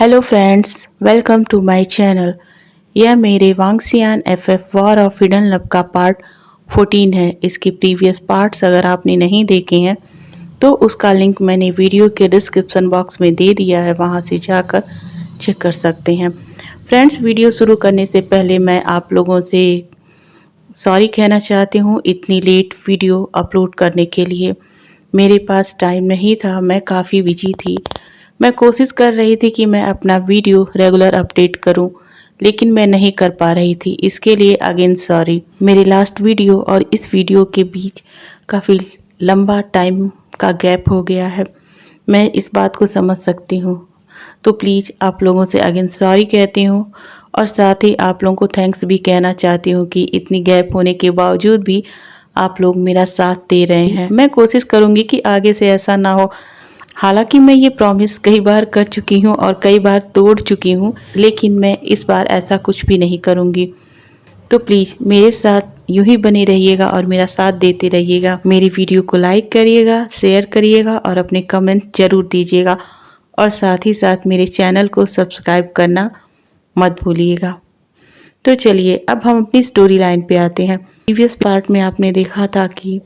Hello friends, welcome to my channel. यह मेरे Wangxian FF war of hidden love का part 14 है। इसके प्रीवियस पार्ट्स अगर आपने नहीं देखे हैं तो उसका लिंक मैंने वीडियो के डिस्क्रिप्शन बॉक्स में दे दिया है, वहां से जाकर चेक कर सकते हैं। फ्रेंड्स, वीडियो शुरू करने से पहले मैं आप लोगों से सॉरी कहना चाहती हूँ इतनी लेट वीडियो अपलोड करने के लिए। मेरे पास टाइम नहीं था, मैं काफ़ी बिजी थी। मैं कोशिश कर रही थी कि मैं अपना वीडियो रेगुलर अपडेट करूं, लेकिन मैं नहीं कर पा रही थी। इसके लिए अगेन सॉरी। मेरी लास्ट वीडियो और इस वीडियो के बीच काफ़ी लंबा टाइम का गैप हो गया है, मैं इस बात को समझ सकती हूँ। तो प्लीज़ आप लोगों से अगेन सॉरी कहती हूँ और साथ ही आप लोगों को थैंक्स भी कहना चाहती हूँ कि इतनी गैप होने के बावजूद भी आप लोग मेरा साथ दे रहे हैं। मैं कोशिश करूँगी कि आगे से ऐसा ना हो। हालांकि मैं ये प्रॉमिस कई बार कर चुकी हूँ और कई बार तोड़ चुकी हूँ, लेकिन मैं इस बार ऐसा कुछ भी नहीं करूँगी। तो प्लीज़ मेरे साथ यूं ही बने रहिएगा और मेरा साथ देते रहिएगा। मेरी वीडियो को लाइक करिएगा, शेयर करिएगा और अपने कमेंट ज़रूर दीजिएगा और साथ ही साथ मेरे चैनल को सब्सक्राइब करना मत भूलिएगा। तो चलिए अब हम अपनी स्टोरी लाइन पे आते हैं। प्रीवियस पार्ट में आपने देखा था कि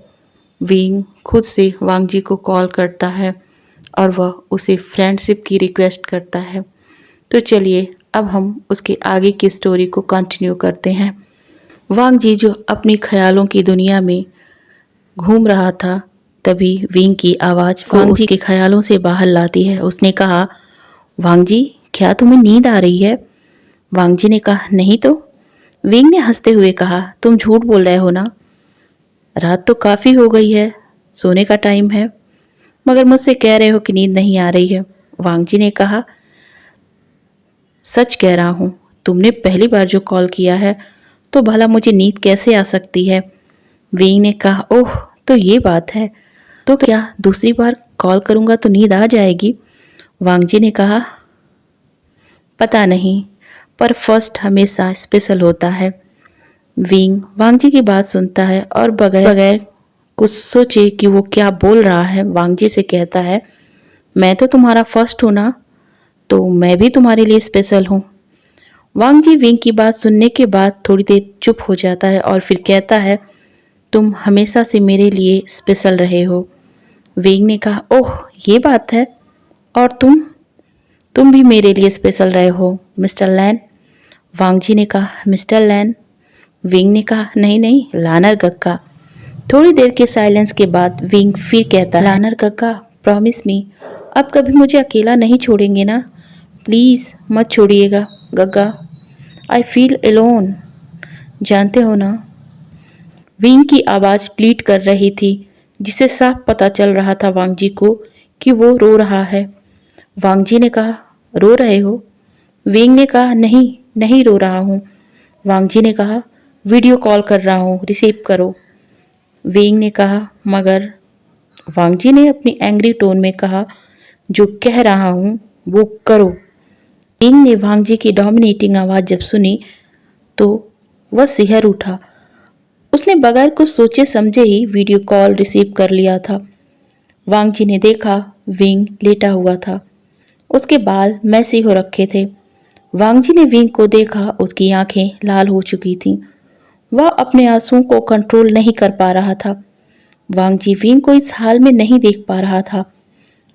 विंग खुद से वांग जी को कॉल करता है और वह उसे फ्रेंडशिप की रिक्वेस्ट करता है। तो चलिए अब हम उसके आगे की स्टोरी को कंटिन्यू करते हैं। वांग जी जो अपनी ख्यालों की दुनिया में घूम रहा था, तभी विंग की आवाज़ वांग जी के ख्यालों से बाहर लाती है। उसने कहा, वांग जी क्या तुम्हें नींद आ रही है? वांग जी ने कहा, नहीं तो। विंग ने हंसते हुए कहा, तुम झूठ बोल रहे हो ना, रात तो काफ़ी हो गई है, सोने का टाइम है, मगर मुझसे कह रहे हो कि नींद नहीं आ रही है। वांग जी ने कहा, सच कह रहा हूँ, तुमने पहली बार जो कॉल किया है तो भला मुझे नींद कैसे आ सकती है? विंग ने कहा, ओह तो ये बात है, तो क्या दूसरी बार कॉल करूँगा तो नींद आ जाएगी? वांग जी ने कहा, पता नहीं, पर फर्स्ट हमेशा स्पेशल होता है। विंग वांग जी की बात सुनता है और बगैर बगैर कुछ सोचे कि वो क्या बोल रहा है, वांग जी से कहता है, मैं तो तुम्हारा फर्स्ट हूँ ना, तो मैं भी तुम्हारे लिए स्पेशल हूँ। वांग जी विंग की बात सुनने के बाद थोड़ी देर चुप हो जाता है और फिर कहता है, तुम हमेशा से मेरे लिए स्पेशल रहे हो। विंग ने कहा, ओह ये बात है, और तुम भी मेरे लिए स्पेशल रहे हो मिस्टर लैन। वांग जी ने कहा, मिस्टर लैन? विंग ने कहा, नहीं नहीं, लानर गक्का। थोड़ी देर के साइलेंस के बाद विंग फिर कहता है, लानर गक्का, प्रॉमिस मी, अब कभी मुझे अकेला नहीं छोड़ेंगे ना? प्लीज़ मत छोड़िएगा गग्गा, आई फील एलोन, जानते हो ना। विंग की आवाज़ प्लीट कर रही थी, जिसे साफ पता चल रहा था वांग जी को कि वो रो रहा है। वांग जी ने कहा, रो रहे हो? विंग ने कहा, नहीं नहीं रो रहा हूँ। वांग जी ने कहा, वीडियो कॉल कर रहा हूँ, रिसीव करो। विंग ने कहा, मगर। वांग जी ने अपनी एंग्री टोन में कहा, जो कह रहा हूँ वो करो। विंग ने वांग जी की डोमिनेटिंग आवाज़ जब सुनी तो वह सिहर उठा। उसने बगैर कुछ सोचे समझे ही वीडियो कॉल रिसीव कर लिया था। वांग जी ने देखा विंग लेटा हुआ था, उसके बाल मैसी हो रखे थे। वांग जी ने विंग को देखा, उसकी आंखें लाल हो चुकी थीं। वह अपने आंसुओं को कंट्रोल नहीं कर पा रहा था। वांग जी विंग को इस हाल में नहीं देख पा रहा था।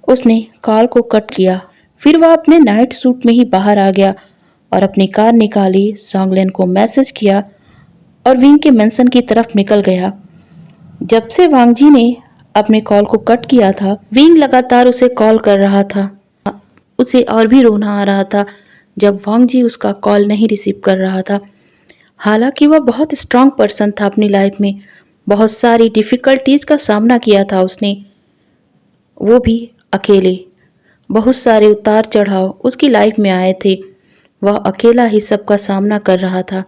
उसने कॉल को कट किया, फिर वह अपने नाइट सूट में ही बाहर आ गया और अपनी कार निकाली, सॉन्गलेन को मैसेज किया और विंग के मेंशन की तरफ निकल गया। जब से वांग जी ने अपने कॉल को कट किया था, विंग लगातार उसे कॉल कर रहा था। उसे और भी रोना आ रहा था जब वांग जी उसका कॉल नहीं रिसीव कर रहा था। हालांकि वह बहुत स्ट्रांग पर्सन था, अपनी लाइफ में बहुत सारी डिफ़िकल्टीज़ का सामना किया था उसने, वो भी अकेले। बहुत सारे उतार चढ़ाव उसकी लाइफ में आए थे, वह अकेला ही सबका सामना कर रहा था।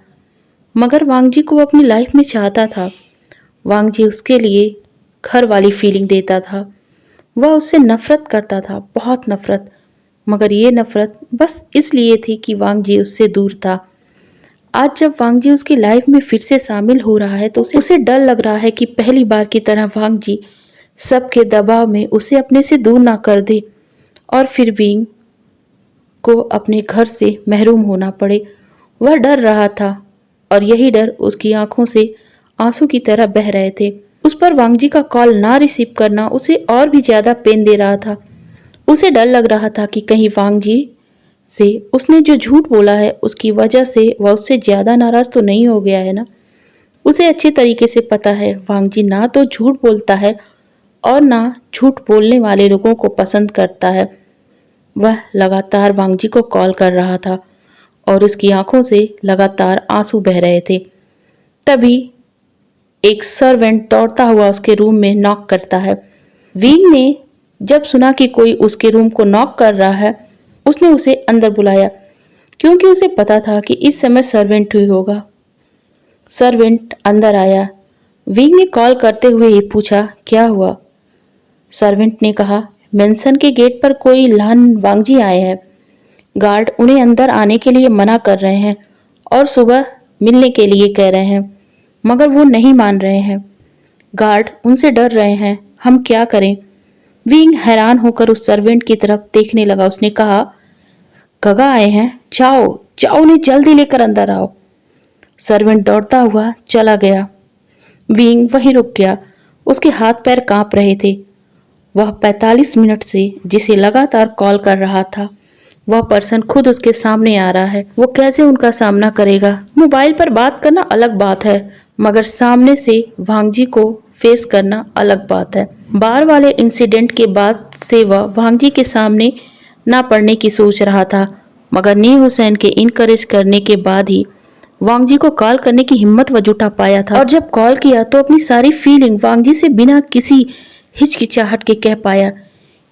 मगर वांग जी को अपनी लाइफ में चाहता था। वांग जी उसके लिए घर वाली फीलिंग देता था। वह उससे नफरत करता था, बहुत नफरत, मगर ये नफरत बस इसलिए थी कि वांग जी उससे दूर था। आज जब वांग जी उसकी लाइफ में फिर से शामिल हो रहा है तो उसे डर लग रहा है कि पहली बार की तरह वांग जी सबके दबाव में उसे अपने से दूर ना कर दे और फिर विंग को अपने घर से महरूम होना पड़े। वह डर रहा था और यही डर उसकी आंखों से आंसू की तरह बह रहे थे। उस पर वांगजी का कॉल ना रिसीव करना उसे और भी ज्यादा पेन दे रहा था। उसे डर लग रहा था कि कहीं वांगजी से उसने जो झूठ बोला है उसकी वजह से वह उससे ज्यादा नाराज तो नहीं हो गया है ना। उसे अच्छे तरीके से पता है वांगजी ना तो झूठ बोलता है और ना झूठ बोलने वाले लोगों को पसंद करता है। वह लगातार वांगजी को कॉल कर रहा था और उसकी आंखों से लगातार आंसू बह रहे थे। तभी एक सर्वेंट दौड़ता हुआ उसके रूम में नॉक करता है। विंग ने जब सुना कि कोई उसके रूम को नॉक कर रहा है, उसने उसे अंदर बुलाया क्योंकि उसे पता था कि इस समय सर्वेंट ही होगा। सर्वेंट अंदर आया। विंग ने कॉल करते हुए ही पूछा, क्या हुआ? सर्वेंट ने कहा, मेंशन के गेट पर कोई लान वांगजी आए हैं। गार्ड उन्हें अंदर आने के लिए मना कर रहे हैं और सुबह मिलने के लिए कह रहे हैं, मगर वो नहीं मान रहे हैं। गार्ड उनसे डर रहे हैं। हम क्या करें? विंग हैरान होकर उस सर्वेंट की तरफ देखने लगा। उसने कहा, गगा आए हैं, जाओ जाओ उन्हें जल्दी लेकर अंदर आओ। सर्वेंट दौड़ता हुआ चला गया। विंग वहीं रुक गया। उसके हाथ पैर कांप रहे थे। वह 45 मिनट से जिसे लगातार कॉल कर रहा था, वह पर्सन खुद उसके सामने आ रहा है। वो कैसे उनका सामना करेगा? मोबाइल पर बात करना अलग बात है, मगर सामने से वांगजी को फेस करना अलग बात है। बार वाले इंसिडेंट के बाद से वह वांगजी के सामने ना पड़ने की सोच रहा था, मगर नी हुसैन के इनकरेज करने के बाद ही वांगजी को कॉल करने की हिम्मत वह जुटा पाया था। और जब कॉल किया तो अपनी सारी फीलिंग वांगजी से बिना किसी हिचकिचाहट के कह पाया,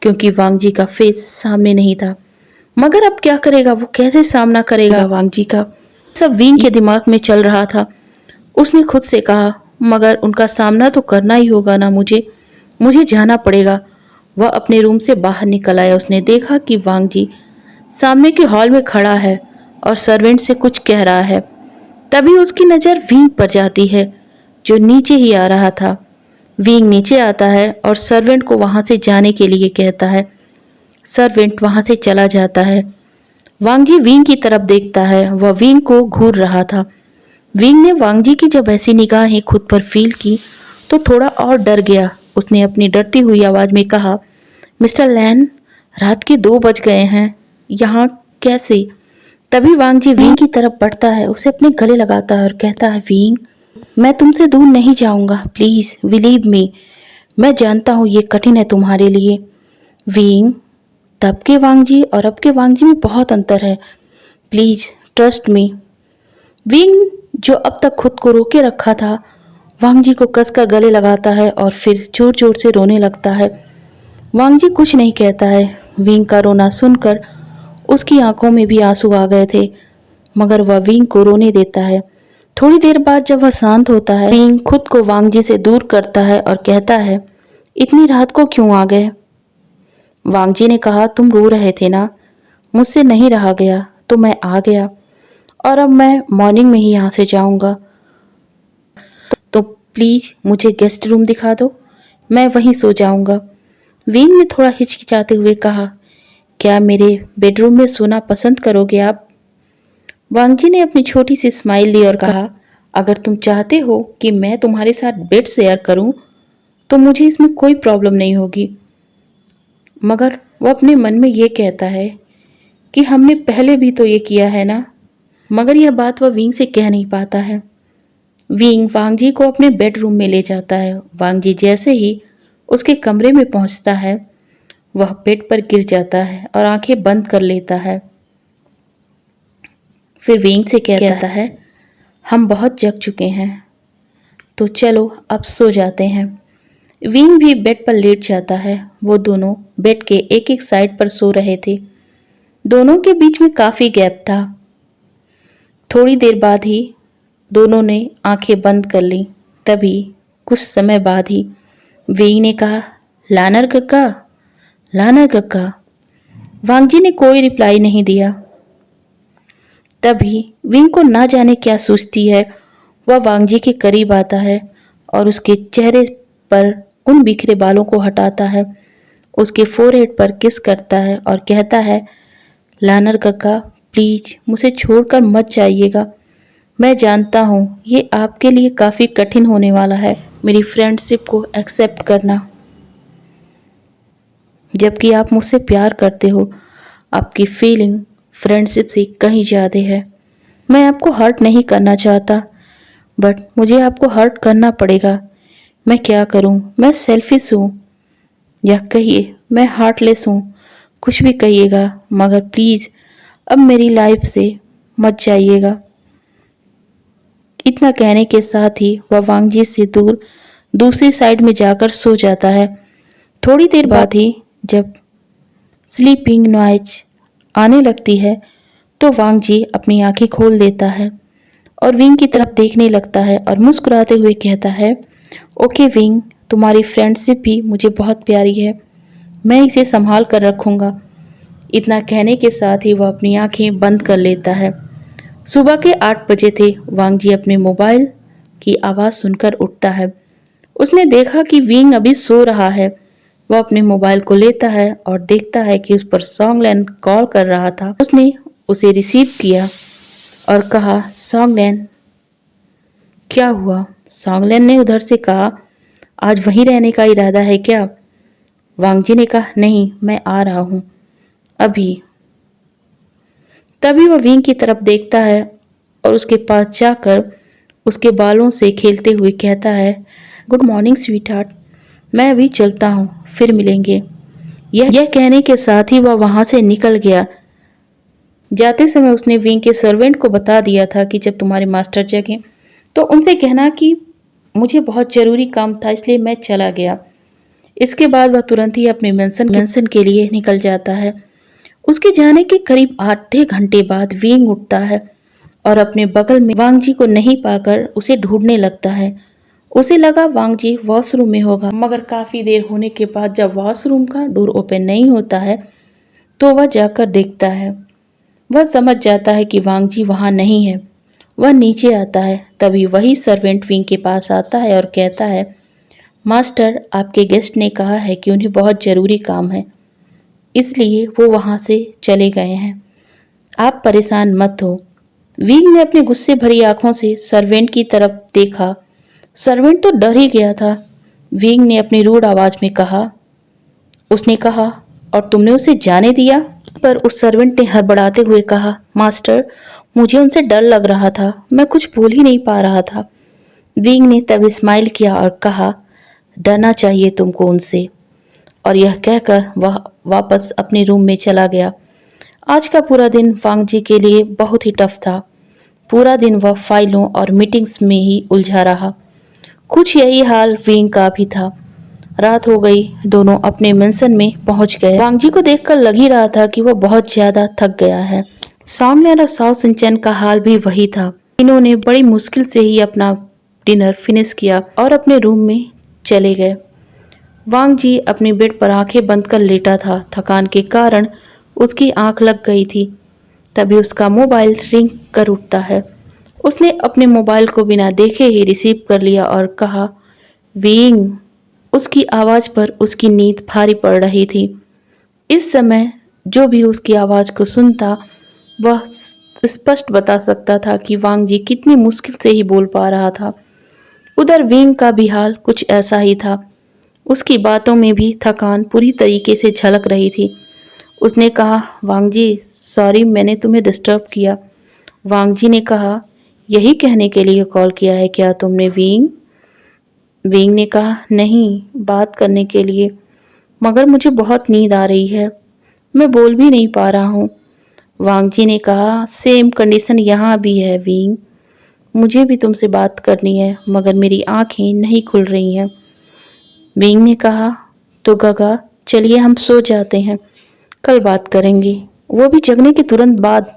क्योंकि वांगजी का फेस सामने नहीं था। मगर अब क्या करेगा? वो कैसे सामना करेगा वांगजी का? सब विंग के दिमाग में चल रहा था। उसने खुद से कहा, मगर उनका सामना तो करना ही होगा ना, मुझे जाना पड़ेगा। वह अपने रूम से बाहर निकल आया। उसने देखा कि वांगजी सामने के हॉल में खड़ा है और सर्वेंट से कुछ कह रहा है। तभी उसकी नज़र विंग पर जाती है, जो नीचे ही आ रहा था। विंग नीचे आता है और सर्वेंट को वहां से जाने के लिए कहता है। सर्वेंट वहां से चला जाता है। वांगजी विंग की तरफ देखता है। वह विंग को घूर रहा था। विंग ने वांगजी की जब ऐसी निगाहें खुद पर फील की तो थोड़ा और डर गया। उसने अपनी डरती हुई आवाज में कहा, मिस्टर लैन, रात के 2 बज गए हैं, यहाँ कैसे? तभी वांगजी विंग की तरफ बढ़ता है, उसे अपने गले लगाता है और कहता है, विंग, मैं तुमसे दूर नहीं जाऊंगा, प्लीज बिलीव मी। मैं जानता हूँ ये कठिन है तुम्हारे लिए। विंग, तब के वांगजी और अब के वांगजी में बहुत अंतर है, प्लीज ट्रस्ट मी। विंग, जो अब तक खुद को रोके रखा था, वांगजी को कसकर गले लगाता है और फिर जोर जोर से रोने लगता है। वांगजी कुछ नहीं कहता है। विंग का रोना सुनकर उसकी आंखों में भी आंसू आ गए थे, मगर वह विंग को रोने देता है। थोड़ी देर बाद जब वह शांत होता है, विंग खुद को वांगजी से दूर करता है और कहता है, इतनी रात को क्यों आ गए? वांगजी ने कहा, तुम रो रहे थे ना, मुझसे नहीं रहा गया तो मैं आ गया और अब मैं मॉर्निंग में ही यहाँ से जाऊंगा। तो प्लीज मुझे गेस्ट रूम दिखा दो, मैं वहीं सो जाऊंगा। विंग ने थोड़ा हिचकिचाते हुए कहा, क्या मेरे बेडरूम में सोना पसंद करोगे आप? वांगजी ने अपनी छोटी सी स्माइल दी और कहा, अगर तुम चाहते हो कि मैं तुम्हारे साथ बेड शेयर करूं तो मुझे इसमें कोई प्रॉब्लम नहीं होगी। मगर वो अपने मन में ये कहता है कि हमने पहले भी तो ये किया है ना, मगर यह बात वह विंग से कह नहीं पाता है। विंग वांगजी को अपने बेडरूम में ले जाता है। वांगजी जैसे ही उसके कमरे में पहुंचता है, वह बेड पर गिर जाता है और आंखें बंद कर लेता है। फिर विंग से कहता है, हम बहुत जग चुके हैं, तो चलो अब सो जाते हैं। विंग भी बेड पर लेट जाता है। वो दोनों बेड के एक एक साइड पर सो रहे थे। दोनों के बीच में काफी गैप था। थोड़ी देर बाद ही दोनों ने आंखें बंद कर ली। तभी कुछ समय बाद ही विंग ने कहा, लानर कक्का, लानर कक्का। वांगजी ने कोई रिप्लाई नहीं दिया। तभी विंग को ना जाने क्या सूझती है, वह वांगजी के करीब आता है और उसके चेहरे पर उन बिखरे बालों को हटाता है, उसके फोरहेड पर किस करता है और कहता है, लानर काका, प्लीज मुझे छोड़कर मत जाइएगा। मैं जानता हूँ ये आपके लिए काफ़ी कठिन होने वाला है, मेरी फ्रेंडशिप को एक्सेप्ट करना, जबकि आप मुझसे प्यार करते हो। आपकी फीलिंग फ्रेंडशिप से कहीं ज़्यादा है। मैं आपको हर्ट नहीं करना चाहता, बट मुझे आपको हर्ट करना पड़ेगा। मैं क्या करूं? मैं सेल्फिश हूं या कहिए मैं हार्टलेस हूं, कुछ भी कहिएगा, मगर प्लीज़ अब मेरी लाइफ से मत जाइएगा। इतना कहने के साथ ही वह वांगजी से दूर दूसरी साइड में जाकर सो जाता है। थोड़ी देर बाद ही जब स्लीपिंग नॉइज आने लगती है तो वांगजी अपनी आंखें खोल देता है और विंग की तरफ देखने लगता है और मुस्कुराते हुए कहता है, ओके विंग, तुम्हारी फ्रेंडशिप भी मुझे बहुत प्यारी है, मैं इसे संभाल कर रखूँगा। इतना कहने के साथ ही वह अपनी आंखें बंद कर लेता है। सुबह के 8 बजे थे। वांगजी अपने मोबाइल की आवाज़ सुनकर उठता है। उसने देखा कि विंग अभी सो रहा है। वह अपने मोबाइल को लेता है और देखता है कि उस पर सॉन्गलैन कॉल कर रहा था। उसने उसे रिसीव किया और कहा, सॉन्गलैन, क्या हुआ? सॉन्गलैन ने उधर से कहा, आज वहीं रहने का इरादा है क्या? वांगजी ने कहा, नहीं, मैं आ रहा हूँ अभी। तभी वह विंग की तरफ देखता है और उसके पास जाकर उसके बालों से खेलते हुए कहता है, गुड मॉर्निंग स्वीटहार्ट, मैं अभी चलता हूँ, फिर मिलेंगे। यह कहने के साथ ही वह वहाँ से निकल गया। जाते समय उसने विंग के सर्वेंट को बता दिया था कि जब तुम्हारे मास्टर जगें तो उनसे कहना कि मुझे बहुत ज़रूरी काम था, इसलिए मैं चला गया। इसके बाद वह तुरंत ही अपने मेंशन के लिए निकल जाता है। उसके जाने के करीब आधे घंटे बाद विंग उठता है और अपने बगल में वांगजी को नहीं पाकर उसे ढूंढने लगता है। उसे लगा वांगजी वॉशरूम में होगा, मगर काफ़ी देर होने के बाद जब वॉशरूम का डोर ओपन नहीं होता है तो वह जाकर देखता है। वह समझ जाता है कि वांगजी वहाँ नहीं है। वह नीचे आता है। तभी वही सर्वेंट विंग के पास आता है और कहता है, मास्टर, आपके गेस्ट ने कहा है कि उन्हें बहुत ज़रूरी काम है, इसलिए वो वहाँ से चले गए हैं। आप परेशान मत हो। विंग ने अपने गुस्से भरी आंखों से सर्वेंट की तरफ देखा। सर्वेंट तो डर ही गया था। विंग ने अपनी रूड आवाज में कहा, उसने कहा, और तुमने उसे जाने दिया? पर उस सर्वेंट ने हड़बड़ाते हुए कहा, मास्टर, मुझे उनसे डर लग रहा था, मैं कुछ बोल ही नहीं पा रहा था। विंग ने तब स्माइल किया और कहा, डरना चाहिए तुमको उनसे। और यह कहकर वह वापस अपने रूम में चला गया। आज का पूरा दिन वांगजी के लिए बहुत ही टफ था। पूरा दिन वह फाइलों और मीटिंग्स में ही उलझा रहा। कुछ यही हाल विंग का भी था। रात हो गई, दोनों अपने मेंशन में पहुंच गए। वांगजी को देखकर लग ही रहा था कि वह बहुत ज्यादा थक गया है। सॉन्गलैन और साओ सिंचन का हाल भी वही था। इन्होंने बड़ी मुश्किल से ही अपना डिनर फिनिश किया और अपने रूम में चले गए। वांगजी अपने बेड पर आंखें बंद कर लेटा था। थकान के कारण उसकी आंख लग गई थी। तभी उसका मोबाइल रिंग कर उठता है। उसने अपने मोबाइल को बिना देखे ही रिसीव कर लिया और कहा, विंग। उसकी आवाज़ पर उसकी नींद भारी पड़ रही थी। इस समय जो भी उसकी आवाज़ को सुनता वह स्पष्ट बता सकता था कि वांगजी कितनी मुश्किल से ही बोल पा रहा था। उधर विंग का भी हाल कुछ ऐसा ही था। उसकी बातों में भी थकान पूरी तरीके से झलक रही थी। उसने कहा, वांगजी, सॉरी मैंने तुम्हें डिस्टर्ब किया। वांगजी ने कहा, यही कहने के लिए कॉल किया है क्या तुमने विंग? विंग ने कहा, नहीं, बात करने के लिए, मगर मुझे बहुत नींद आ रही है, मैं बोल भी नहीं पा रहा हूँ। वांगजी ने कहा, सेम कंडीशन यहाँ भी है विंग, मुझे भी तुमसे बात करनी है, मगर मेरी आंखें नहीं खुल रही हैं। विंग ने कहा, तो गगा, चलिए हम सो जाते हैं, कल बात करेंगे, वो भी जगने के तुरंत बाद।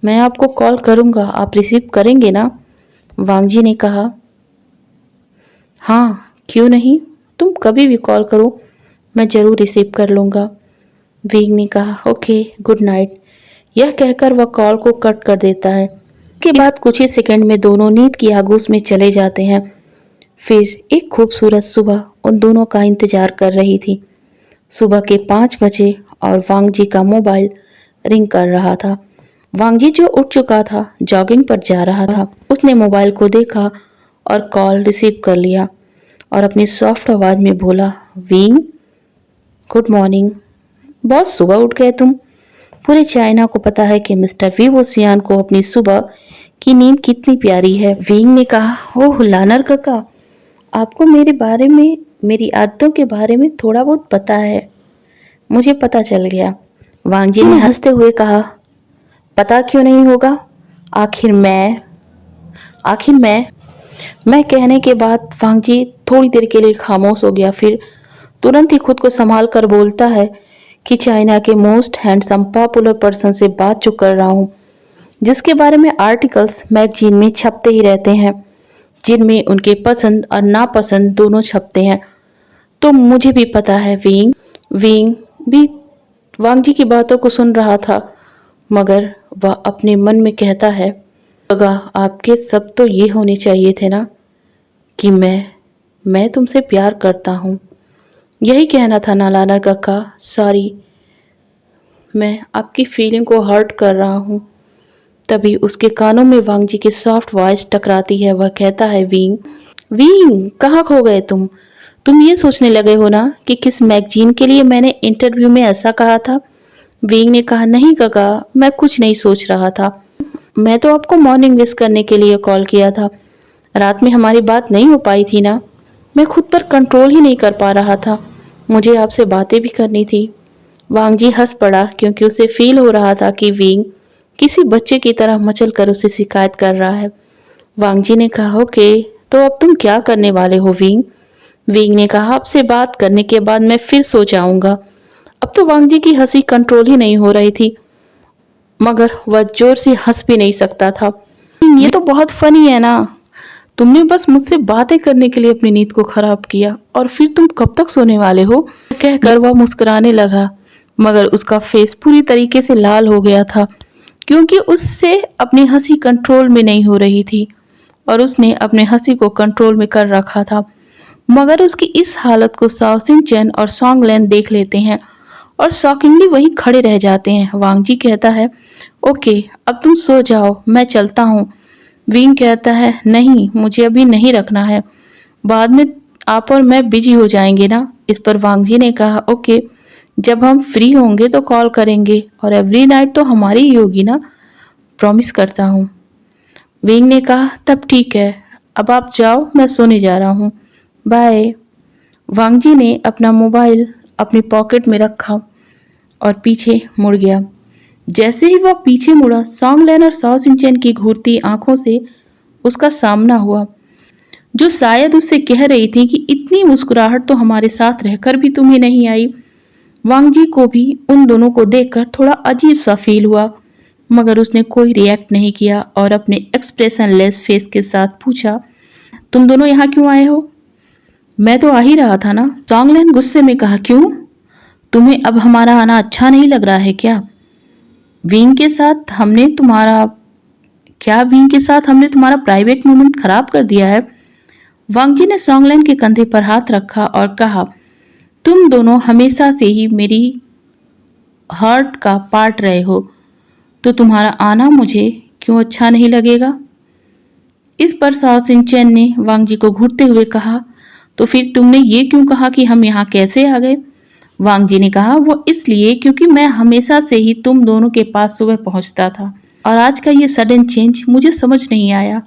मैं आपको कॉल करूँगा, आप रिसीव करेंगे ना? वांगजी ने कहा, हाँ, क्यों नहीं, तुम कभी भी कॉल करो, मैं ज़रूर रिसीव कर लूँगा। विंग ने कहा, ओके, गुड नाइट। यह कहकर वह कॉल को कट कर देता है। इसके बाद कुछ ही सेकंड में दोनों नींद की आगोश में चले जाते हैं। फिर एक खूबसूरत सुबह उन दोनों का इंतजार कर रही थी। सुबह के 5 बजे और वांगजी का मोबाइल रिंग कर रहा था। वांगजी जो उठ चुका था, जॉगिंग पर जा रहा था, उसने मोबाइल को देखा और कॉल रिसीव कर लिया और अपनी सॉफ्ट आवाज में बोला, विंग, गुड मॉर्निंग। बहुत सुबह उठ गए तुम। पूरे चाइना को पता है कि मिस्टर वी वोसियान को अपनी सुबह की नींद कितनी प्यारी है। विंग ने कहा, ओह लानर काका, आपको मेरे बारे में, मेरी आदतों के बारे में थोड़ा बहुत पता है। मुझे पता चल गया। वांगजी ने हंसते हुए कहा, पता क्यों नहीं होगा? आखिर मैं कहने के बाद वांगजी थोड़ी देर के लिए खामोश हो गया। फिर तुरंत ही खुद को संभाल कर बोलता है कि चाइना के मोस्ट हैंडसम पॉपुलर पर्सन से बात जो कर रहा हूँ, जिसके बारे में आर्टिकल्स मैगजीन में छपते ही रहते हैं, जिनमें उनके पसंद और नापसंद दोनों छपते हैं। तो मुझे भी पता है। विंग भी वांगजी की बातों को सुन रहा था, मगर वह अपने मन में कहता है, लगा आपके सब तो ये होने चाहिए थे ना कि मैं तुमसे प्यार करता हूँ। यही कहना था ना लानर काका? सॉरी, मैं आपकी फीलिंग को हर्ट कर रहा हूँ। तभी उसके कानों में वांगजी की सॉफ्ट वॉइस टकराती है। वह कहता है, विंग कहाँ खो गए तुम ये सोचने लगे हो ना कि किस मैगजीन के लिए मैंने इंटरव्यू में ऐसा कहा था? विंग ने कहा, नहीं काका, मैं कुछ नहीं सोच रहा था। मैं तो आपको मॉर्निंग विश करने के लिए कॉल किया था। रात में हमारी बात नहीं हो पाई थी ना, मैं खुद पर कंट्रोल ही नहीं कर पा रहा था। मुझे आपसे बातें भी करनी थी। वांगजी हंस पड़ा क्योंकि उसे फील हो रहा था कि विंग किसी बच्चे की तरह मचल कर उसे शिकायत कर रहा है। वांगजी ने कहा, ओके, तो अब तुम क्या करने वाले हो विंग? विंग ने कहा, आपसे बात करने के बाद मैं फिर सो जाऊंगा। अब तो वांगजी की हंसी कंट्रोल ही नहीं हो रही थी, मगर वह जोर से हंस भी नहीं सकता था। ये तो बहुत फनी है ना, तुमने बस मुझसे बातें करने के लिए अपनी नींद को खराब किया और फिर तुम कब तक सोने वाले हो? कहकर वह मुस्कुराने लगा, मगर उसका फेस पूरी तरीके से लाल हो गया था क्योंकि उससे अपनी हंसी कंट्रोल में नहीं हो रही थी और उसने अपने हंसी को कंट्रोल में कर रखा था। मगर उसकी इस हालत को साओ सिंह चैन और सॉन्ग लैन देख लेते हैं और शॉकिंगली वहीं खड़े रह जाते हैं। वांगजी कहता है, ओके, अब तुम सो जाओ, मैं चलता हूँ। विंग कहता है, नहीं, मुझे अभी नहीं रखना है, बाद में आप और मैं बिजी हो जाएंगे ना। इस पर वांगजी ने कहा, ओके, जब हम फ्री होंगे तो कॉल करेंगे और एवरी नाइट तो हमारी ही होगी ना, प्रॉमिस करता हूँ। विंग ने कहा, तब ठीक है, अब आप जाओ, मैं सोने जा रहा हूँ, बाय। वांगजी ने अपना मोबाइल अपनी पॉकेट में रखा और पीछे मुड़ गया। जैसे ही वह पीछे मुड़ा, सॉन्ग लैन और साओ सिंचन की घूरती आंखों से उसका सामना हुआ, जो शायद उससे कह रही थी कि इतनी मुस्कुराहट तो हमारे साथ रहकर भी तुम्हें नहीं आई। वांगजी को भी उन दोनों को देखकर थोड़ा अजीब सा फील हुआ, मगर उसने कोई रिएक्ट नहीं किया और अपने एक्सप्रेशनलेस फेस के साथ पूछा, तुम दोनों यहाँ क्यों आए हो? मैं तो आ ही रहा था ना। सॉन्गलैन गुस्से में कहा, क्यों? तुम्हें अब हमारा आना अच्छा नहीं लग रहा है क्या? विंग के साथ हमने तुम्हारा प्राइवेट मोमेंट खराब कर दिया है? वांगजी ने सॉन्गलैन के कंधे पर हाथ रखा और कहा, तुम दोनों हमेशा से ही मेरी हार्ट का पार्ट रहे हो, तो तुम्हारा आना मुझे क्यों अच्छा नहीं लगेगा? इस पर साओ सिंचन ने वांगजी को घूरते हुए कहा, तो फिर तुमने ये क्यों कहा कि हम यहाँ कैसे आ गए? वांगजी ने कहा, वो इसलिए क्योंकि मैं हमेशा से ही तुम दोनों के पास सुबह पहुंचता था और आज का ये सडन चेंज मुझे समझ नहीं आया,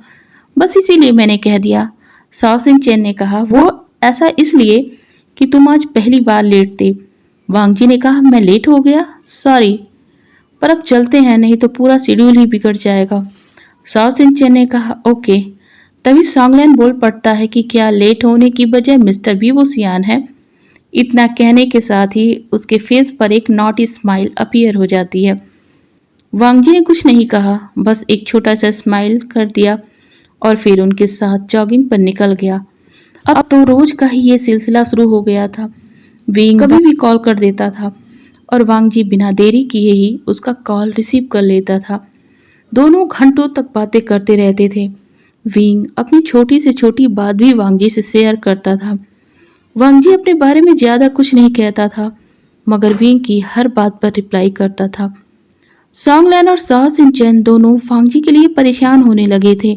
बस इसीलिए मैंने कह दिया। साओ सिंह चैन ने कहा, वो ऐसा इसलिए कि तुम आज पहली बार लेट थे। वांगजी ने कहा, मैं लेट हो गया, सॉरी, पर अब चलते हैं, नहीं तो पूरा शेड्यूल ही बिगड़ जाएगा। साओ सिंह चैन ने कहा, ओके। तभी सॉन्गलैन बोल पड़ता है कि क्या लेट होने की वजह मिस्टर बी वो सियान है? इतना कहने के साथ ही उसके फेस पर एक नॉटी स्माइल अपीयर हो जाती है। वांगजी ने कुछ नहीं कहा, बस एक छोटा सा स्माइल कर दिया और फिर उनके साथ जॉगिंग पर निकल गया। अब तो रोज का ही ये सिलसिला शुरू हो गया था। विंग कभी भी कॉल कर देता था और वांगजी बिना देरी किए ही उसका कॉल रिसीव कर लेता था। दोनों घंटों तक बातें करते रहते थे। विंग अपनी छोटी से छोटी बात भी वांगजी से शेयर करता था। वांगजी अपने बारे में ज्यादा कुछ नहीं कहता था, मगर विंग की हर बात पर रिप्लाई करता था। सॉन्गलैन और साओ सिंचेन दोनों वांगजी के लिए परेशान होने लगे थे।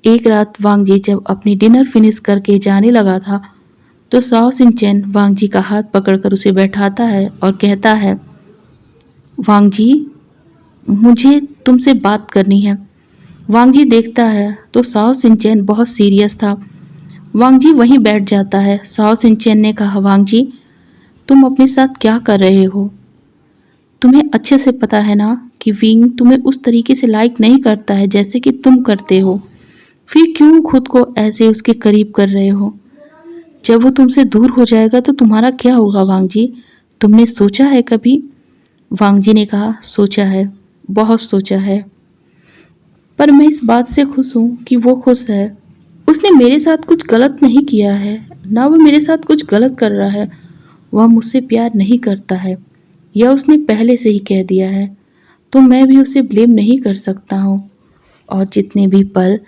एक रात वांगजी जब अपनी डिनर फिनिश करके जाने लगा था तो साओ सिंचेन वांगजी का हाथ पकड़कर उसे बैठाता है और कहता है, वांगजी, मुझे तुमसे बात करनी है। वांगजी देखता है तो साओ सिंचेन बहुत सीरियस था। वांगजी वहीं बैठ जाता है। साओ सिंचेन ने कहा, वांगजी, तुम अपने साथ क्या कर रहे हो? तुम्हें अच्छे से पता है ना कि विंग तुम्हें उस तरीके से लाइक नहीं करता है जैसे कि तुम करते हो। फिर क्यों खुद को ऐसे उसके करीब कर रहे हो? जब वो तुमसे दूर हो जाएगा तो तुम्हारा क्या होगा वांगजी? तुमने सोचा है कभी? वांगजी ने कहा, सोचा है, बहुत सोचा है, पर मैं इस बात से खुश हूँ कि वो खुश है। उसने मेरे साथ कुछ गलत नहीं किया है, ना वो मेरे साथ कुछ गलत कर रहा है। वह मुझसे प्यार नहीं करता है, यह उसने पहले से ही कह दिया है, तो मैं भी उसे ब्लेम नहीं कर सकता हूँ। और जितने भी पल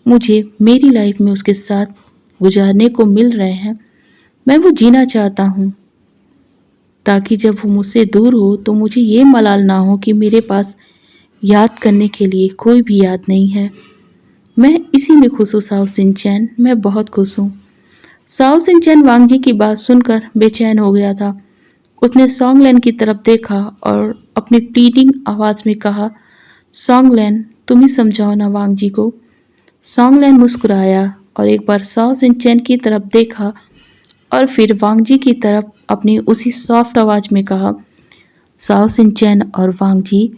मुझे मेरी लाइफ में उसके साथ गुजारने को मिल रहे हैं, मैं वो जीना चाहता हूँ, ताकि जब वो मुझसे दूर हो तो मुझे ये मलाल ना हो कि मेरे पास याद करने के लिए कोई भी याद नहीं है। मैं इसी में खुश हूँ साओ सिंचैन, मैं बहुत खुश हूँ। साओ सिंचैन वांगजी की बात सुनकर बेचैन हो गया था। उसने सॉन्गलैन की तरफ देखा और अपनी प्लीडिंग आवाज़ में कहा, सॉन्गलैन, तुम ही समझाओ ना वांगजी को। सॉन्गलैन मुस्कुराया और एक बार साओ सिंचैन की तरफ देखा और फिर वांगजी की तरफ अपनी उसी सॉफ्ट आवाज़ में कहा, साओ सिंचैन और वांगजी,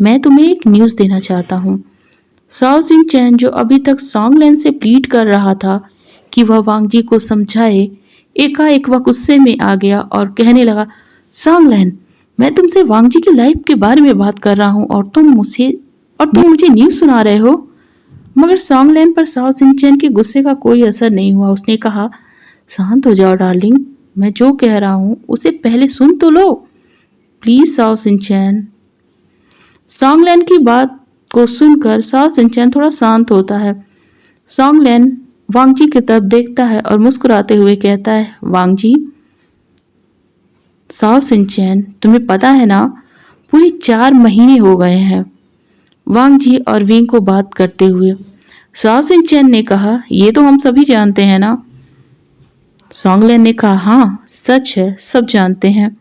मैं तुम्हें एक न्यूज़ देना चाहता हूँ। साओ सिंचैन, जो अभी तक सॉन्गलैन से प्लीड कर रहा था कि वह वांगजी को समझाए, एकाएक वह गुस्से में आ गया और कहने लगा, सॉन्गलैन, मैं तुमसे वांगजी की लाइफ के बारे में बात कर रहा हूँ और तुम मुझे न्यूज़ सुना रहे हो। मगर सॉन्गलैन पर साओ सिंचैन के गुस्से का कोई असर नहीं हुआ। उसने कहा, शांत हो जाओ डार्लिंग, मैं जो कह रहा हूँ उसे पहले सुन तो लो, प्लीज साओ सिंचैन। सॉन्गलैन की बात को सुनकर साओ सिंचैन थोड़ा शांत होता है। सॉन्गलैन वांगजी की तरफ देखता है और मुस्कुराते हुए कहता है, वांगजी, साओ सिंचैन, तुम्हें पता है ना, पूरे 4 महीने हो गए हैं वांगजी और विंग को बात करते हुए। साओ सिंचैन ने कहा, ये तो हम सभी जानते हैं ना। सॉन्गलैन ने कहा, हाँ सच है, सब जानते हैं,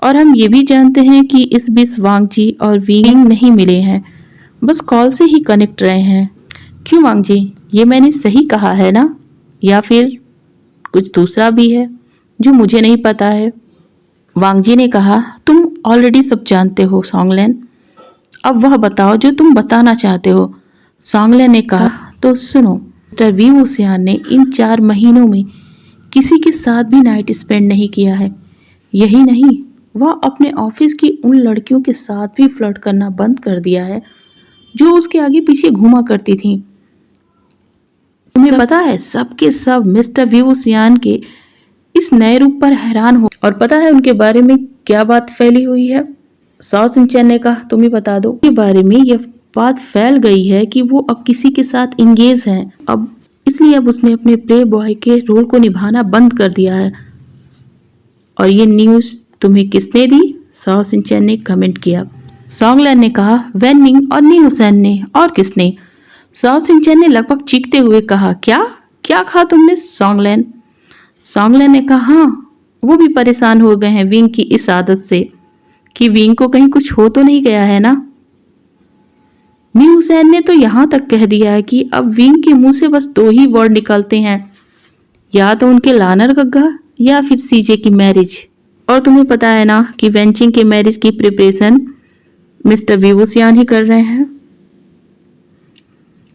और हम ये भी जानते हैं कि इस बीच वांगजी और विंग नहीं मिले हैं, बस कॉल से ही कनेक्ट रहे हैं। क्यों वांगजी, ये मैंने सही कहा है ना, या फिर कुछ दूसरा भी है जो मुझे नहीं पता है? वांगजी ने कहा, तुम ऑलरेडी सब जानते हो सॉन्गलैन, अब वह बताओ जो तुम बताना चाहते हो। सॉन्गलैन ने कहा, तो सुनो, मिस्टर वी वुसियान ने इन 4 महीनों में किसी के साथ भी नाइट स्पेंड नहीं किया है। यही नहीं, वह अपने ऑफिस की उन लड़कियों के साथ भी फ्लर्ट करना बंद कर दिया है जो उसके आगे पीछे घूमा करती थीं। तुम्हें पता है, सबके सब मिस्टर वी वुसियान के इस नए रूप पर हैरान हो, और पता है उनके बारे में क्या बात फैली हुई है? साओ सिंचैन ने कहा, तुम ही बता दो। के बारे में यह बात फैल गई है कि वो अब किसी के साथ इंगेज हैं, इसलिए अब उसने अपने प्ले बॉय के रोल को निभाना बंद कर दिया है। और ये न्यूज़ तुम्हें किसने दी? साओ सिंचैन ने कमेंट किया। सॉन्गलैन ने कहा, वेनिंग और नी हुसैन ने, और किसने? साओ सिंचैन ने लगभग चीखते हुए कहा, क्या क्या कहा तुमने सॉन्गलैन? सॉन्गलैन ने कहा, हाँ, वो भी परेशान हो गए हैं विंग की इस आदत से कि विंग को कहीं कुछ हो तो नहीं गया है ना। नी हुसैन ने तो यहाँ तक कह दिया है कि अब विंग के मुंह से बस 2 ही वर्ड निकलते हैं, या तो उनके लानर गग्गा या फिर सीजे की मैरिज। और तुम्हें पता है ना कि वेंचिंग के मैरिज की प्रिपरेशन मिस्टर वी वुसियान ही कर रहे हैं,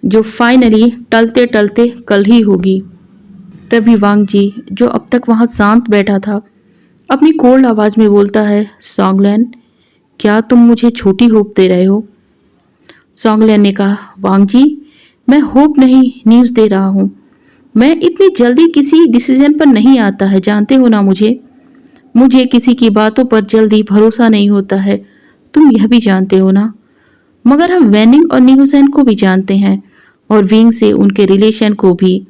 जो फाइनली टलते टलते कल ही होगी। तभी वांगजी, जो अब तक वहां शांत बैठा था, अपनी कोल्ड आवाज में बोलता है, सॉन्गलैन, क्या तुम मुझे छोटी होप दे रहे हो? सॉन्गलैन ने कहा, वांगजी, मैं होप नहीं, न्यूज़ दे रहा हूँ। मैं इतनी जल्दी किसी डिसीजन पर नहीं आता है, जानते हो ना मुझे किसी की बातों पर जल्दी भरोसा नहीं होता है, तुम यह भी जानते हो ना। मगर हम वेनिंग और नी हुसैन को भी जानते हैं, और विंग से उनके रिलेशन को भी,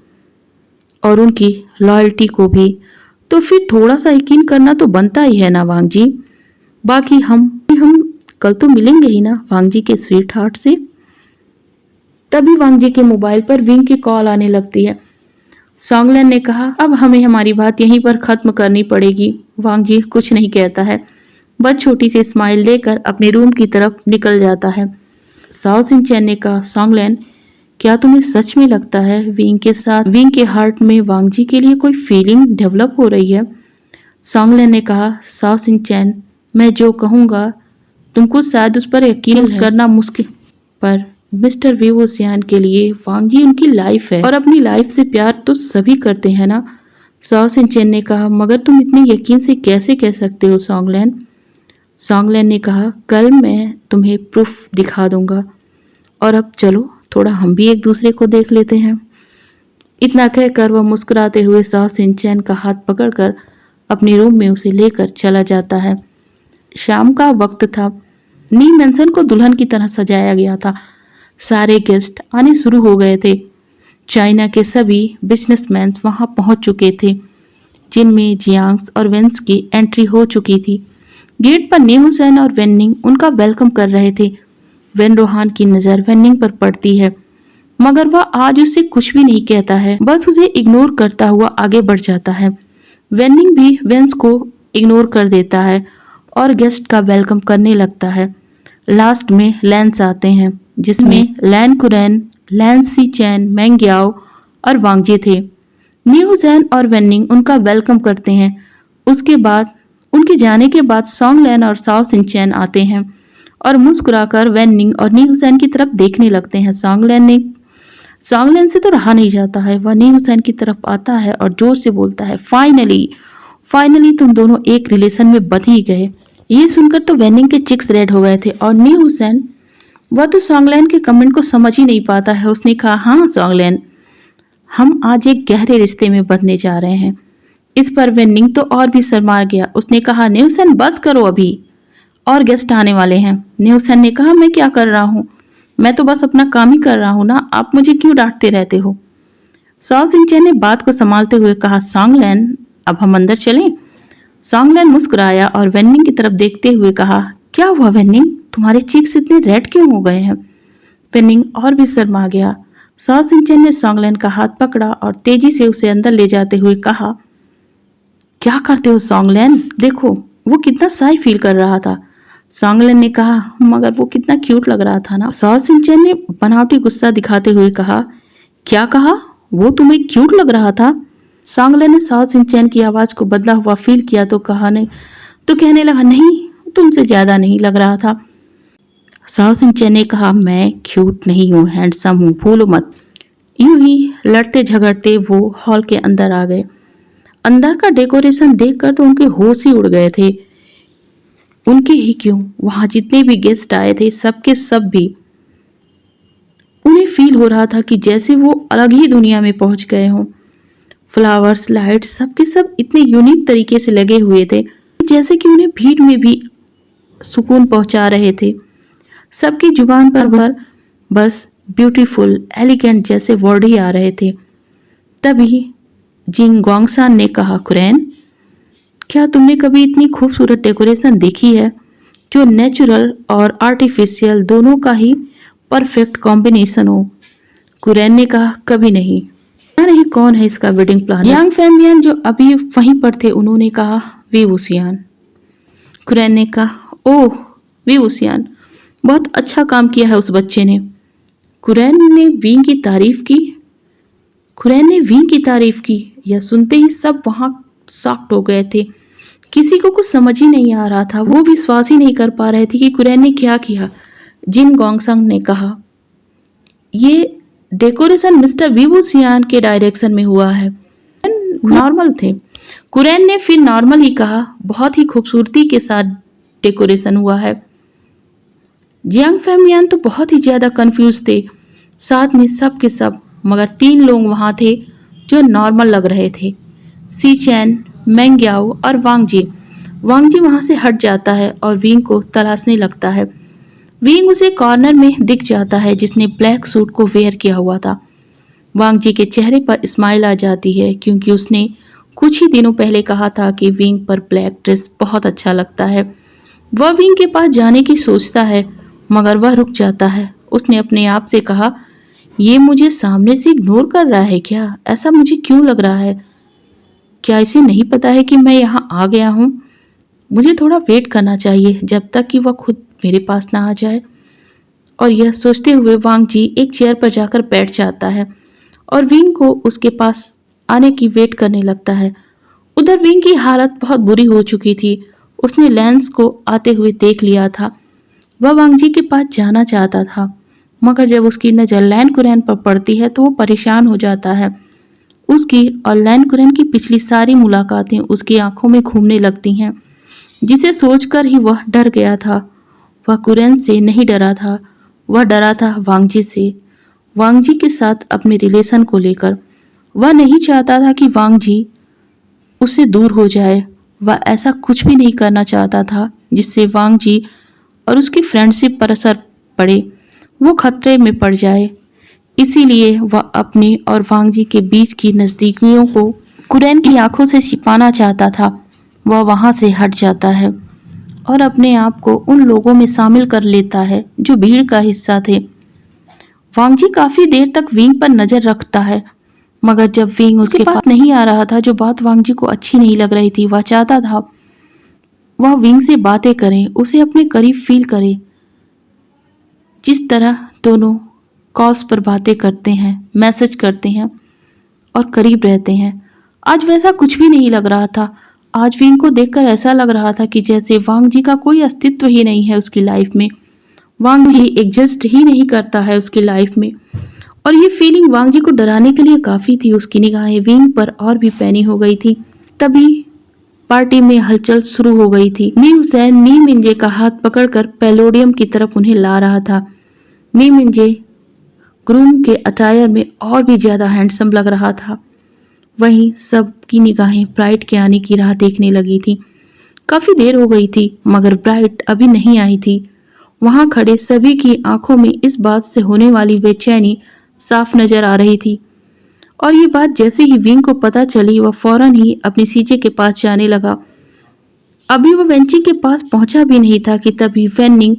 और उनकी लॉयल्टी को भी, तो फिर थोड़ा सा यकीन करना तो बनता ही है ना वांगजी। बाकी हम कल तो मिलेंगे ही ना वांग जी के स्वीट हार्ट से। तभी वांग जी के मोबाइल पर विंग की कॉल आने लगती है। सॉन्गलैन ने कहा, अब हमें हमारी बात यहीं पर खत्म करनी पड़ेगी। वांग जी कुछ नहीं कहता है, बस छोटी सी स्माइल देकर अपने रूम की तरफ निकल जाता है। साओ सिंह चैन ने कहा, सॉन्गलैन क्या तुम्हें सच में लगता है विंग के साथ विंग के हार्ट में वांग जी के लिए कोई फीलिंग डेवलप हो रही है? सॉन्गलैन ने कहा, साओ सिंह चैन मैं जो कहूँगा तुमको शायद उस पर यकीन करना मुश्किल, पर मिस्टर विवोसियान के लिए वांग जी उनकी लाइफ है और अपनी लाइफ से प्यार तो सभी करते हैं ना। साओ सिंह चैन ने कहा, मगर तुम इतने यकीन से कैसे कह सकते हो सॉन्गलैन? सॉन्गलैन ने कहा, कल मैं तुम्हें प्रूफ दिखा दूंगा। और अब चलो थोड़ा हम भी एक दूसरे को देख लेते हैं। इतना कहकर वह मुस्कुराते हुए साओ सिंह चैन का हाथ पकड़कर अपने रूम में उसे लेकर चला जाता है। शाम का वक्त था। नी मैंसन को दुल्हन की तरह सजाया गया था। सारे गेस्ट आने शुरू हो गए थे। चाइना के सभी बिजनेसमैन वहां पहुंच चुके थे, जिनमें जियांग्स और वेंस की एंट्री हो चुकी थी। गेट पर न्यूसेन और वेन्निंग उनका वेलकम कर रहे थे। वेन रोहान की नज़र वेन्निंग पर पड़ती है, मगर वह आज उससे कुछ भी नहीं कहता है, बस उसे इग्नोर करता हुआ आगे बढ़ जाता है। वेन्निंग भी वेंस को इग्नोर कर देता है और गेस्ट का वेलकम करने लगता है। लास्ट में लैंस आते हैं, जिसमें लैन कुरैन, लैन सी चैन, मैंग्याओ और वांगजी थे। न्यू जैन और वेन्निंग उनका वेलकम करते हैं। उसके बाद उनके जाने के बाद सॉन्गलैन और साओ सिंह चैन आते हैं और मुस्कुराकर वेन्निंग और न्यू जैन की तरफ देखने लगते हैं। सॉन्गलैन से तो रहा नहीं जाता है, वह न्यू जैन की तरफ आता है और जोर से बोलता है, फाइनली तुम दोनों एक रिलेशन में बंध ही गए। ये सुनकर तो वेन्निंग के चिक्स रेड हो गए थे और न्यू हुसैन वह तो सॉन्गलैन के कमेंट को समझ ही नहीं पाता है। उसने कहा, हाँ सॉन्गलैन, हम आज एक गहरे रिश्ते में बंधने जा रहे हैं। इस पर वेन्निंग तो और भी शर्मा गया। उसने कहा, न्यू हुसैन बस करो, अभी और गेस्ट आने वाले हैं। न्यू हुसैन ने कहा, मैं क्या कर रहा हूँ, मैं तो बस अपना काम ही कर रहा हूँ ना, आप मुझे क्यों डांटते रहते हो? साओ सिंह चैन ने बात को संभालते हुए कहा, सॉन्गलैन अब हम अंदर चलें? सॉन्गलैन मुस्कुराया और वेन्निंग की तरफ देखते हुए कहा, क्या हुआ वेन्निंग, तुम्हारे चीक्स इतने रेड क्यों हो गए हैं? वेन्निंग और भी शर्मा गया। साओ सिंह चैन ने सॉन्गलैन का हाथ पकड़ा और तेजी से उसे अंदर ले जाते हुए कहा, क्या करते हो सॉन्गलैन, देखो वो कितना शाय फील कर रहा था। सॉन्गलैन ने कहा, मगर वो कितना क्यूट लग रहा था ना। साओ सिंह चैन ने बनावटी गुस्सा दिखाते हुए कहा, क्या कहा, वो तुम्हें क्यूट लग रहा था? सॉन्गलैन ने साओ सिंह चैन की आवाज को बदला हुआ फील किया तो कहने लगा, नहीं तुमसे ज्यादा नहीं लग रहा था। साओ सिंह चैन ने कहा, मैं क्यूट नहीं हूँ, हैंडसम हूँ, भूलो मत। यूं ही लड़ते झगड़ते वो हॉल के अंदर आ गए। अंदर का डेकोरेशन देखकर तो उनके होश ही उड़ गए थे। उनके ही क्यों, वहां जितने भी गेस्ट आए थे सबके सब भी उन्हें फील हो रहा था कि जैसे वो अलग ही दुनिया में पहुंच गए हों। फ्लावर्स, लाइट्स सबके सब इतने यूनिक तरीके से लगे हुए थे, जैसे कि उन्हें भीड़ में भी सुकून पहुंचा रहे थे। सबकी जुबान पर बस ब्यूटीफुल, एलिगेंट जैसे वर्ड ही आ रहे थे। तभी जिंग ग्वांगसान ने कहा, कुरैन, क्या तुमने कभी इतनी खूबसूरत डेकोरेशन देखी है, जो नेचुरल और आर्टिफिशियल दोनों का ही परफेक्ट कॉम्बिनेशन हो? कुरैन ने कहा, कभी नहीं। पता नहीं कौन है इसका वेडिंग प्लानर। यांग फैमिलियन जो अभी वहीं पर थे उन्होंने कहा, वी वुसियान। कुरैन ने कहा, ओह वी वुसियान, बहुत अच्छा काम किया है उस बच्चे ने। कुरैन ने विंग की तारीफ की। यह सुनते ही सब वहां शॉक्ड हो गए थे। किसी को कुछ समझ ही नहीं आ रहा था, वो विश्वास ही नहीं कर पा रहे थे कि कुरैन ने क्या किया। जिन गोंगसंग ने कहा, ये डेकोरेशन मिस्टर विवुसियान के डायरेक्शन में हुआ है। नॉर्मल थे। कुरैन ने फिर नॉर्मल ही कहा, बहुत ही खूबसूरती के साथ डेकोरेशन हुआ है। जियांग फैमिलियन तो बहुत ही ज्यादा कंफ्यूज थे, साथ में सब के सब, मगर 3 लोग वहां थे जो नॉर्मल लग रहे थे, सी चैन, मैंग्याओ और वांगजी वहां से हट जाता है और विंग को तलाशने लगता है। विंग उसे कॉर्नर में दिख जाता है जिसने ब्लैक सूट को वेयर किया हुआ था। वांगजी के चेहरे पर स्माइल आ जाती है क्योंकि उसने कुछ ही दिनों पहले कहा था कि विंग पर ब्लैक ड्रेस बहुत अच्छा लगता है। वह विंग के पास जाने की सोचता है मगर वह रुक जाता है। उसने अपने आप से कहा, ये मुझे सामने से इग्नोर कर रहा है क्या? ऐसा मुझे क्यों लग रहा है? क्या इसे नहीं पता है कि मैं यहाँ आ गया हूँ? मुझे थोड़ा वेट करना चाहिए जब तक कि वह खुद मेरे पास ना आ जाए। और यह सोचते हुए वांग जी एक चेयर पर जाकर बैठ जाता है और विंग को उसके पास आने की वेट करने लगता है। उधर विंग की हालत बहुत बुरी हो चुकी थी। उसने लेंस को आते हुए देख लिया था। वह वांग जी के पास जाना चाहता था मगर जब उसकी नज़र लैन कुरैन पर पड़ती है तो वो परेशान हो जाता है। उसकी और लैन कुरैन की पिछली सारी मुलाकातें उसकी आंखों में घूमने लगती हैं, जिसे सोचकर ही वह डर गया था। वह कुरैन से नहीं डरा था, वह डरा था वांगजी से, वांगजी के साथ अपने रिलेशन को लेकर। वह नहीं चाहता था कि वांगजी उससे दूर हो जाए। वह ऐसा कुछ भी नहीं करना चाहता था जिससे वांगजी और उसकी फ्रेंडशिप पर असर पड़े, वो खतरे में पड़ जाए। इसीलिए वह अपनी और वांगजी के बीच की नज़दीकियों को कुरैन की आंखों से छिपाना चाहता था। वह वहाँ से हट जाता है और अपने आप को उन लोगों में शामिल कर लेता है जो भीड़ का हिस्सा थे। वांगजी काफी देर तक विंग पर नजर रखता है मगर जब विंग उसके पास नहीं आ रहा था, जो बात वांगजी को अच्छी नहीं लग रही थी, वह चाहता था वह विंग से बातें करें, उसे अपने करीब फील करे, जिस तरह दोनों कॉल्स पर बातें करते हैं, मैसेज करते हैं और करीब रहते हैं। आज वैसा कुछ भी नहीं लग रहा था। आज विंग को देखकर ऐसा लग रहा था कि जैसे वांगजी का कोई अस्तित्व ही नहीं है उसकी लाइफ में। वांगजी एग्जिस्ट ही नहीं करता है उसकी लाइफ में। और ये फीलिंग वांगजी को डराने के लिए काफ़ी थी। उसकी निगाहें विंग पर और भी पैनी हो गई थी। तभी पार्टी में हलचल शुरू हो गई थी। मी हुसैन नी मिंजे का हाथ पकड़कर पेलोडियम की तरफ उन्हें ला रहा था। मी मिंजे ग्रूम के अटायर में और भी ज़्यादा हैंडसम लग रहा था। वहीं सबकी निगाहें ब्राइट के आने की राह देखने लगी थी। काफ़ी देर हो गई थी मगर ब्राइट अभी नहीं आई थी। वहां खड़े सभी की आंखों में इस बात से होने वाली बेचैनी साफ नजर आ रही थी। और ये बात जैसे ही विंग को पता चली, वह फौरन ही अपनी सीजे के पास जाने लगा। अभी वह वेंचिंग के पास पहुंचा भी नहीं था कि तभी वेनिंग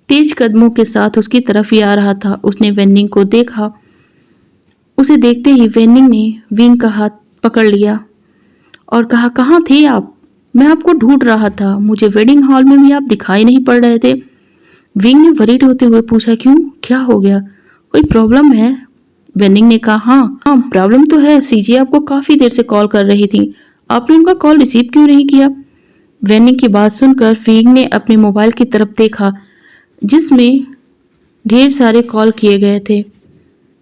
तेज कदमों के साथ उसकी तरफ ही आ रहा था। उसने वेनिंग को देखा। उसे देखते ही वेनिंग ने विंग का हाथ पकड़ लिया और कहा, कहाँ थे आप? मैं आपको ढूंढ रहा था। मुझे वेडिंग हॉल में भी आप दिखाई नहीं पड़ रहे थे। विंग ने वरीड होते हुए पूछा, क्यों, क्या हो गया, कोई प्रॉब्लम है? वेनिंग ने कहा, हाँ प्रॉब्लम तो है। सीजे आपको काफी देर से कॉल कर रही थी, आपने उनका कॉल रिसीव क्यों नहीं किया? वेनिंग की बात सुनकर विंग ने अपने मोबाइल की तरफ देखा जिसमें ढेर सारे कॉल किए गए थे,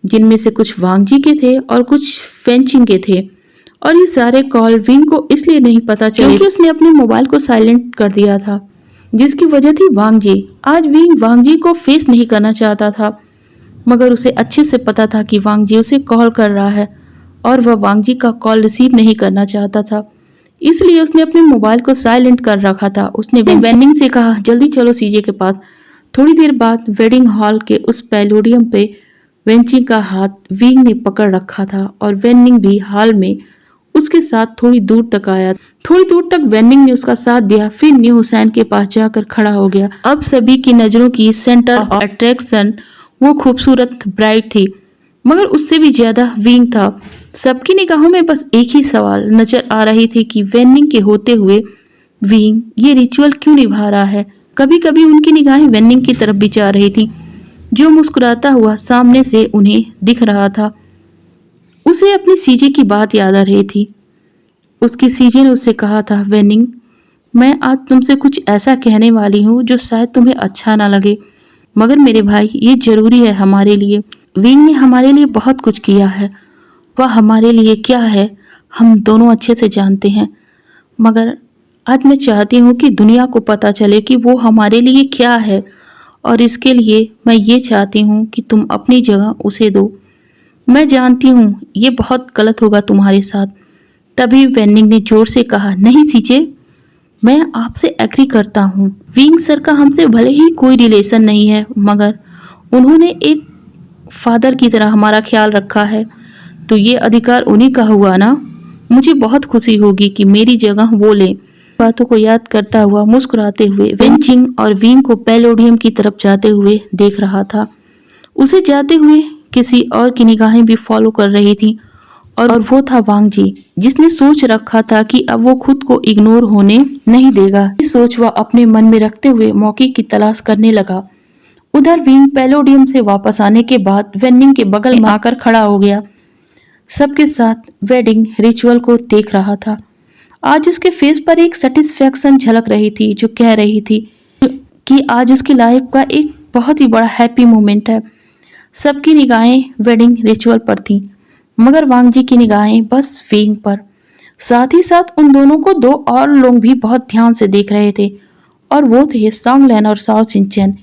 जिनमें से कुछ वांगजी के थे और कुछ फेंचिंग के थे। और ये सारे कॉल विंग को इसलिए नहीं पता चले क्योंकि उसने अपने मोबाइल को साइलेंट कर दिया था, जिसकी वजह थी वांगजी। आज विंग वांगजी को फेस नहीं करना चाहता था मगर उसे अच्छे से पता था कि वांगजी उसे कॉल कर रहा है और वह वांगजी का कॉल रिसीव नहीं करना चाहता था। इसलिए उसने अपने मोबाइल को साइलेंट कर रखा था। उसने वेनिंग से कहा, जल्दी चलो सीजे के पास। थोड़ी देर बाद वेडिंग हॉल के उस पैलोडियम पे वेंचिंग का हाथ विंग ने पकड़ रखा था और वेनिंग भी हाल में उसके साथ थोड़ी दूर तक आया। थोड़ी दूर तक वेनिंग ने उसका साथ दिया, फिर न्यू हुसैन के पास जाकर खड़ा हो गया। अब सभी की नजरों की सेंटर ऑफ अट्रैक्शन वो खूबसूरत ब्राइड थी, मगर उससे भी ज्यादा विंग था। सबकी निगाहों में बस एक ही सवाल नजर आ रही थी कि वेनिंग के होते हुए विंग ये रिचुअल क्यों निभा रहा है। कभी कभी उनकी निगाहें वेनिंग की तरफ भी जा रही थी, जो मुस्कुराता हुआ सामने से उन्हें दिख रहा था। उसे अपनी सीजे की बात याद आ रही थी। उसकी सीजे ने उससे कहा था, वेनिंग मैं आज तुमसे कुछ ऐसा कहने वाली हूँ जो शायद तुम्हें अच्छा ना लगे, मगर मेरे भाई ये जरूरी है हमारे लिए। विंग ने हमारे लिए बहुत कुछ किया है। वह हमारे लिए क्या है हम दोनों अच्छे से जानते हैं, मगर आज मैं चाहती हूँ कि दुनिया को पता चले कि वो हमारे लिए क्या है। और इसके लिए मैं ये चाहती हूँ कि तुम अपनी जगह उसे दो। मैं जानती हूँ ये बहुत गलत होगा तुम्हारे साथ। तभी वेनिंग ने जोर से कहा, नहीं सीजे, मैं आपसे एग्री करता हूँ। विंग सर का हमसे भले ही कोई रिलेशन नहीं है, मगर उन्होंने एक फादर की तरह हमारा ख्याल रखा है, तो ये अधिकार उन्हीं का हुआ ना। मुझे बहुत खुशी होगी कि मेरी जगह वो लें। बातों को याद करता हुआ मुस्कुराते हुए वेंचिंग और वीन को पेलोडियम की तरफ जाते हुए देख रहा था। उसे जाते हुए किसी और की निगाहें भी फॉलो कर रही थी और वो था वांग जी, जिसने सोच रखा था कि अब वो खुद को इग्नोर होने नहीं देगा। ये सोच वह अपने मन में रखते हुए मौके की तलाश करने लगा। उधर विंग पेलोडियम से वापस आने के बाद वेन्निंग के बगल में आकर खड़ा हो गया। सबके साथ वेडिंग रिचुअल को देख रहा था। आज उसके फेस पर एक सेटिस्फेक्शन झलक रही थी जो कह रही थी कि आज उसकी लाइफ का एक बहुत ही बड़ा हैप्पी मोमेंट है। सबकी निगाहें वेडिंग रिचुअल पर थीं, मगर वांग जी की निगाहें बस विंग पर। साथ ही साथ उन दोनों को दो और लोग भी बहुत ध्यान से देख रहे थे और वो थे सॉन्गलैन और साओ सिंचन।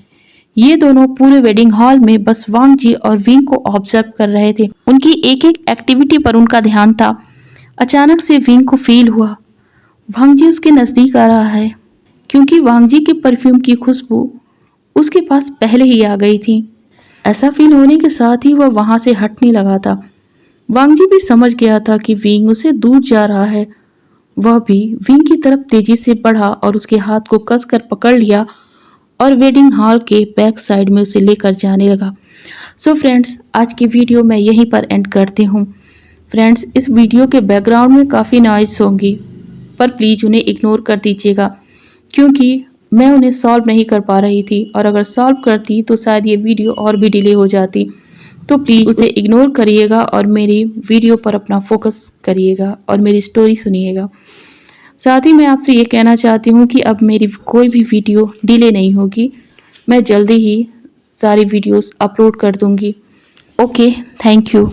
ये दोनों पूरे वेडिंग हॉल में बस वांग जी और विंग को ऑब्जर्व कर रहे थे। उनकी एक एक एक्टिविटी पर उनका ध्यान था। अचानक से विंग को फील हुआ वांग जी उसके नजदीक आ रहा है, क्योंकि वांग जी के परफ्यूम की खुशबू उसके पास पहले ही आ गई थी। ऐसा फील होने के साथ ही वह वहां से हटने लगा था। वांग जी भी समझ गया था कि विंग उसे दूर जा रहा है। वह भी विंग की तरफ तेजी से बढ़ा और उसके हाथ को कसकर पकड़ लिया और वेडिंग हॉल के बैक साइड में उसे लेकर जाने लगा। सो फ्रेंड्स, आज की वीडियो मैं यहीं पर एंड करती हूँ। फ्रेंड्स, इस वीडियो के बैकग्राउंड में काफ़ी नॉइज होंगी, पर प्लीज़ उन्हें इग्नोर कर दीजिएगा, क्योंकि मैं उन्हें सॉल्व नहीं कर पा रही थी और अगर सॉल्व करती तो शायद ये वीडियो और भी डिले हो जाती। तो प्लीज़ उसे इग्नोर करिएगा और मेरी वीडियो पर अपना फोकस करिएगा और मेरी स्टोरी सुनिएगा। साथ ही मैं आपसे ये कहना चाहती हूँ कि अब मेरी कोई भी वीडियो डिले नहीं होगी। मैं जल्दी ही सारी वीडियोस अपलोड कर दूँगी। Okay, thank you.